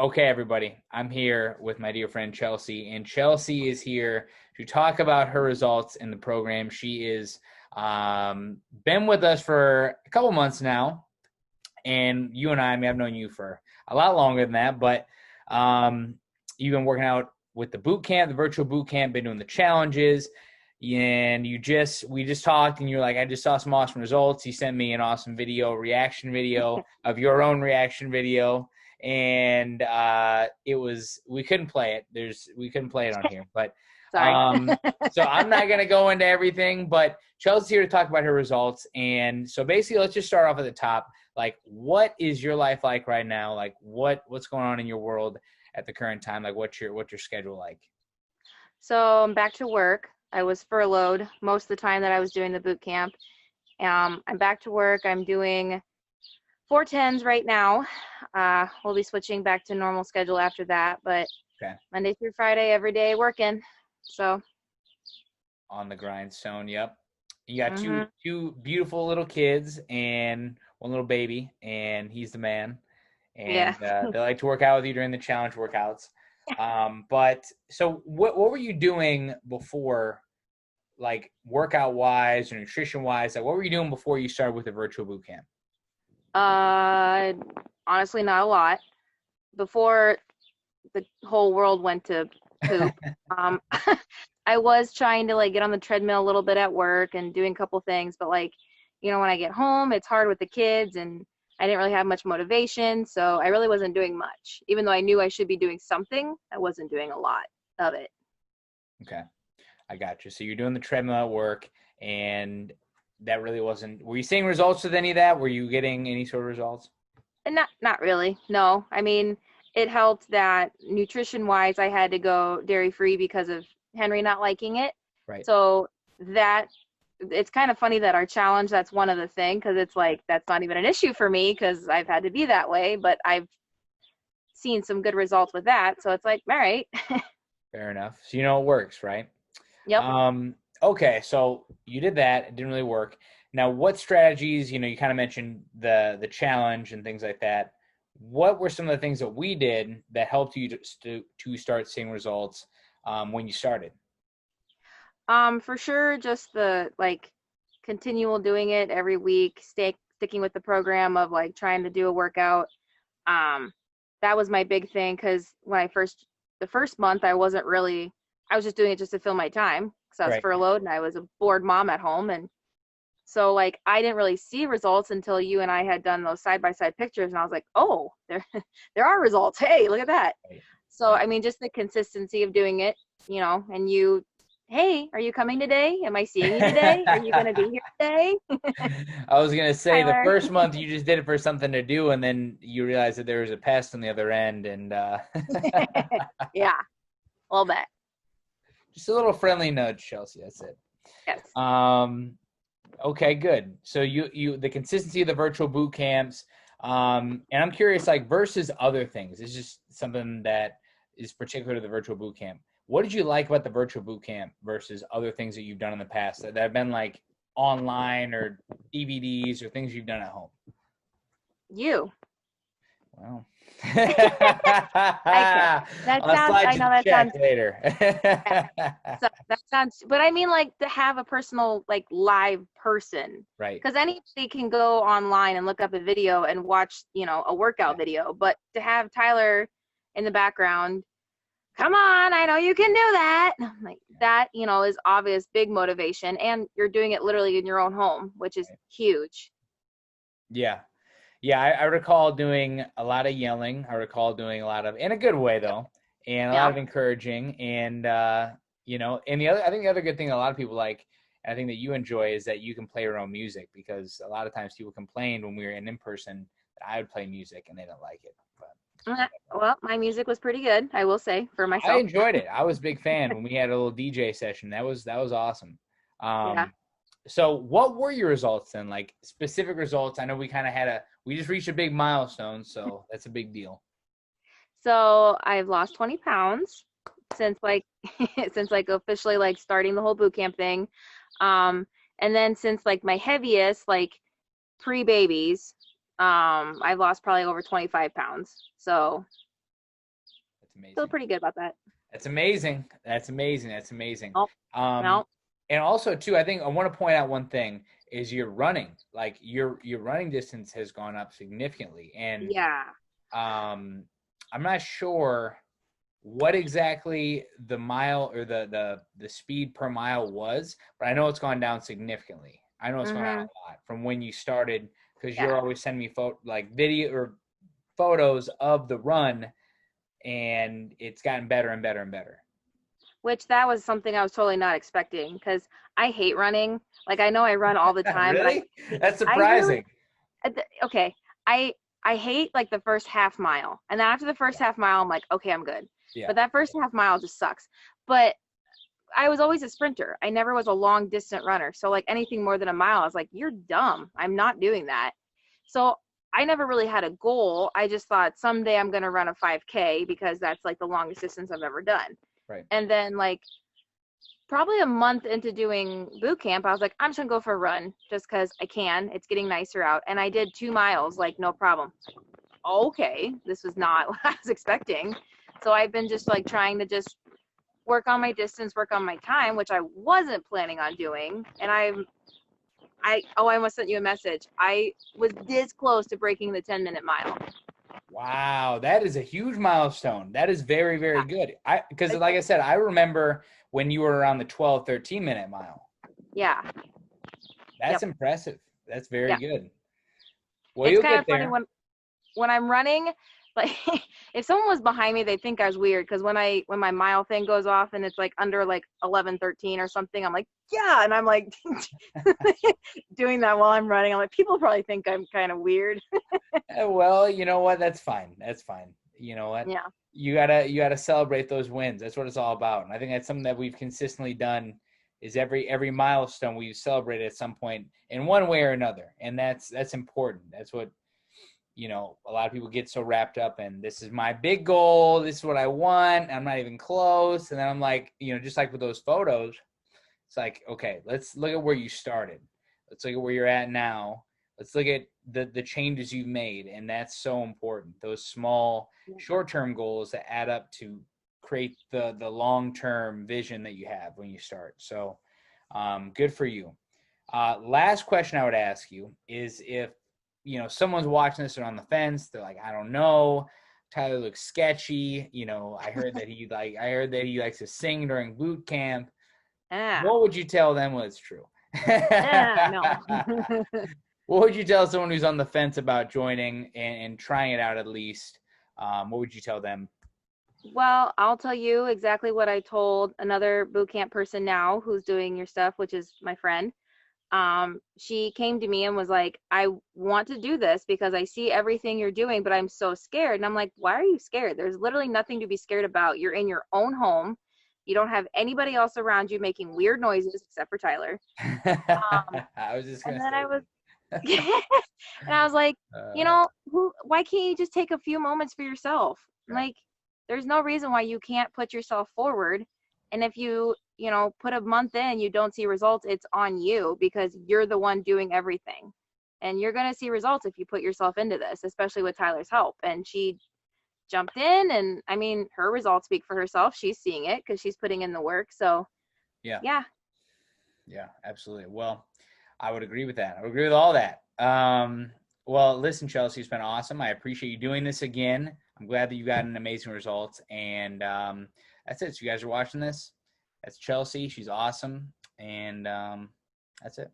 Okay, everybody, I'm here with my dear friend Chelsea, and Chelsea is here to talk about her results in the program. She is been with us for a couple months now, and you and I may have known you for a lot longer than that, but you've been working out with the boot camp, the virtual boot camp, been doing the challenges, and we just talked, and you're like, I just saw some awesome results. You sent me an awesome reaction video of your own reaction video, and we couldn't play it. We couldn't play it on here, but Sorry. so I'm not gonna go into everything, but Chelsea's here to talk about her results, and so basically, let's just start off at the top. Like, what is your life like right now? Like, what's going on in your world at the current time? Like, what's your schedule like? So I'm back to work. I was furloughed most of the time that I was doing the boot camp. I'm back to work. I'm doing 410s right now. We'll be switching back to normal schedule after that, but Okay. Monday through Friday, every day working. So On the grindstone, yep. You got mhm. two beautiful little kids and one little baby, and he's the man. Yeah. And they like to work out with you during the challenge workouts. But so what were you doing before, like workout wise or nutrition wise? Like, what were you doing before you started with the virtual boot camp? Uh, Honestly, not a lot. Before the whole world went to poop, um, I was trying to like get on the treadmill a little bit at work and doing a couple things, but like, when I get home, it's hard with the kids and I didn't really have much motivation, so I really wasn't doing much. Even though I knew I should be doing something, I wasn't doing a lot of it. Okay, I got you. So you're doing the treadmill at work, and that really wasn't. Were you seeing results with any of that? Were you getting any sort of results? And not really. No. I mean, it helped that nutrition wise I had to go dairy free because of Henry not liking it. Right. So that it's kind of funny that our challenge, that's one of the thing, because it's like that's not even an issue for me because I've had to be that way, but I've seen some good results with that. So it's like, all right. Fair enough. So you know it works, right? Yep. Okay, so you did that. It didn't really work. Now, what strategies, you kind of mentioned the challenge and things like that. What were some of the things that we did that helped you to start seeing results when you started? For sure, just the like continual doing it every week, sticking with the program of like trying to do a workout. Um, that was my big thing because the first month I was just doing it just to fill my time because I was Right. furloughed and I was a bored mom at home. And so like I didn't really see results until you and I had done those side by side pictures. And I was like, oh, there, there are results. Hey, look at that. Right. So, Right. I mean, just the consistency of doing it, and you, hey, are you coming today? Am I seeing you today? Are you going to be here today? I was gonna say the Tyler. first month you just did it for something to do, and then you realized that there was a pest on the other end, and Yeah, a little bit. just a little friendly nudge, Chelsea. That's it. Yes. Um, Okay, good. So you the consistency of the virtual boot camps, and I'm curious, like versus other things. It's just something that is particular to the virtual boot camp. What did you like about the virtual boot camp versus other things that you've done in the past that have been like online or DVDs or things you've done at home? You. Wow. I kid. That I'll sounds, slide I you know the that check sounds, later. so that sounds, but I mean like to have a personal, like live person. Right. Because anybody can go online and look up a video and watch, a Yeah. workout video. But to have Tyler in the background, come on, I know you can do that. Like that, is obvious, big motivation. And you're doing it literally in your own home, which is huge. Yeah. Yeah, I recall doing a lot of yelling. I recall doing a lot of, in a good way Yep. though, and a lot Yeah. of encouraging. And and I think the other good thing a lot of people like, and I think that you enjoy, is that you can play your own music, because a lot of times people complained when we were in person that I would play music and they don't like it. But Well, my music was pretty good, I will say, for I myself. enjoyed it. I was a big fan when we had a little DJ session. That was awesome. Yeah. So what were your results then? Like specific results? I know we just reached a big milestone, so that's a big deal. So I've lost 20 pounds since like since like officially like starting the whole boot camp thing. Um, and then since like my heaviest, like pre-babies, I've lost probably over 25 pounds. So That's Feel amazing. pretty good about that. That's amazing. That's amazing. That's amazing. Oh, Um, no. and also too, I think I want to point out one thing is your running. Like your running distance has gone up significantly, and Yeah. um, I'm not sure what exactly the mile or the speed per mile was, but I know it's gone down significantly. I know it's gone down Mhm. a lot from when you started because you're Yeah. always sending me video or photos of the run, and it's gotten better and better and better. Which that was something I was totally not expecting because I hate running. Like I know I run all the time, but Really? That's I really surprising. okay. I I hate like the first half mile. And then after the first Yeah. half mile, I'm like, okay, I'm good. Yeah. But that first half mile just sucks. But I was always a sprinter. I never was a long distance runner. So like anything more than a mile, I was like, you're dumb. I'm not doing that. So I never really had a goal. I just thought someday I'm going to run a 5K because that's like the longest distance I've ever done. Right. And then like probably a month into doing boot camp, I was like, I'm just gonna go for a run just because I can. It's getting nicer out. And I did 2 miles, like no problem. Okay, this was not what I was expecting. So I've been just like trying to just work on my distance, work on my time, which I wasn't planning on doing. And I almost sent you a message. I was this close to breaking the 10-minute mile. Wow, that is a huge milestone. That is very, very good. Because Yeah. like I said, I remember when you were around the 12, 13-minute mile. Yeah. That's Yep. impressive. That's very Yeah. good. Well, It's you'll kind get of funny there. when I'm running, like if someone was behind me, they'd think I was weird because when my mile thing goes off and it's like under like 11:13 or something, I'm like, yeah, and I'm like doing that while I'm running. I'm like, people probably think I'm kind of weird. Well, you know what? That's fine. That's fine. You know what? Yeah. You gotta celebrate those wins. That's what it's all about. And I think that's something that we've consistently done is every milestone we celebrate at some point in one way or another. And that's important. That's what a lot of people get so wrapped up in. This is my big goal. This is what I want. I'm not even close. And then I'm like, just like with those photos, it's like, okay, let's look at where you started. Let's look at where you're at now. Let's look at the changes you've made. And that's so important. Those small short-term goals that add up to create the long-term vision that you have when you start. So good for you. Last question I would ask you is if someone's watching this and on the fence, they're like, I don't know, Tyler looks sketchy. I heard that he likes to sing during boot camp. Yeah. What would you tell them when it's true? Yeah. No. What would you tell someone who's on the fence about joining and trying it out at least? What would you tell them? Well, I'll tell you exactly what I told another boot camp person now who's doing your stuff, which is my friend. She came to me and was like, I want to do this because I see everything you're doing, but I'm so scared. And I'm like, why are you scared? There's literally nothing to be scared about. You're in your own home. You don't have anybody else around you making weird noises except for Tyler. Um, I was just and gonna then I say was, and I was like, that. why can't you just take a few moments for yourself? Right. Like, there's no reason why you can't put yourself forward. And if you put a month in, you don't see results, it's on you because you're the one doing everything. And you're going to see results if you put yourself into this, especially with Tyler's help. And she jumped in, and I mean, her results speak for herself. She's seeing it because she's putting in the work. So, Yeah. yeah. Yeah, absolutely. Well, I would agree with that. I would agree with all that. Well, listen, Chelsea, it's been awesome. I appreciate you doing this again. I'm glad that you got an amazing results. And that's it. So you guys are watching this. That's Chelsea. She's awesome. And that's it.